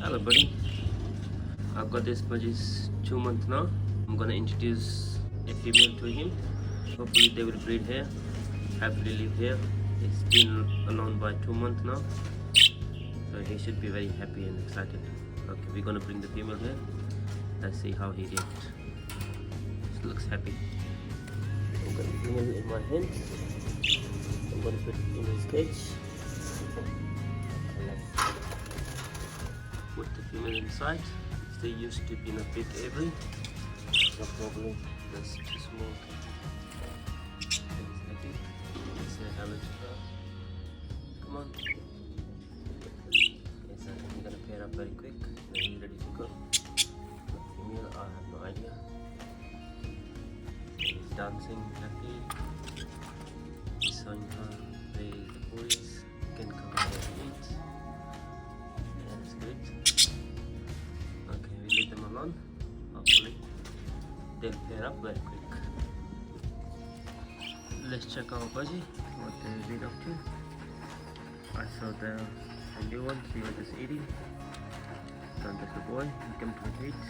Hello buddy, I've got this Budgie's 2 months now. I'm gonna introduce a female to him. Hopefully they will breed here, happily live here. He's been alone by 2 months now, so he should be very happy and excited. Okay, we're gonna bring the female here. Let's see how he reacts. She looks happy. I'm gonna bring him in my hand. I'm gonna put it in his cage. Put the female inside. They used to be in a big aviary. No problem, that's too small. He's happy. Say hello to her. Come on. Yes, I'm gonna pair up very quick. Then he's ready to go. The female, I have no idea. He's dancing happy. He's showing her where the boys can come here and eat. That's good. Okay, we leave them alone. Hopefully they'll pair up very quick. Let's check out Budgie, what they've been up to. I saw the new one, she was just eating. Then there's the boy, he came to the gate.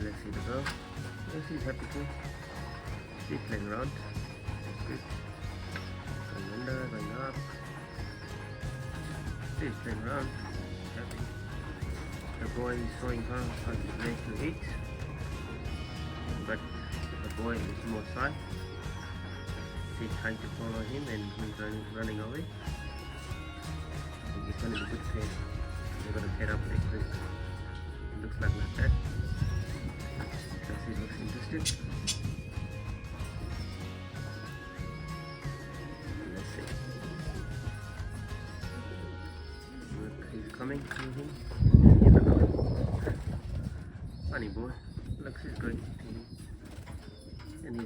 Let's see the girl. Yes, she's happy too. She's playing around. That's good. Going under, going up. She's playing around. Happy. The boy is showing her how to place to eat, but the boy is more shy. She's trying to follow him and he's running away. He's going to be a good pair. They're going to pair up very quick. It looks like that. So she looks interested. Let's see. Look, he's coming to him. Funny boy, looks is going to him. And he's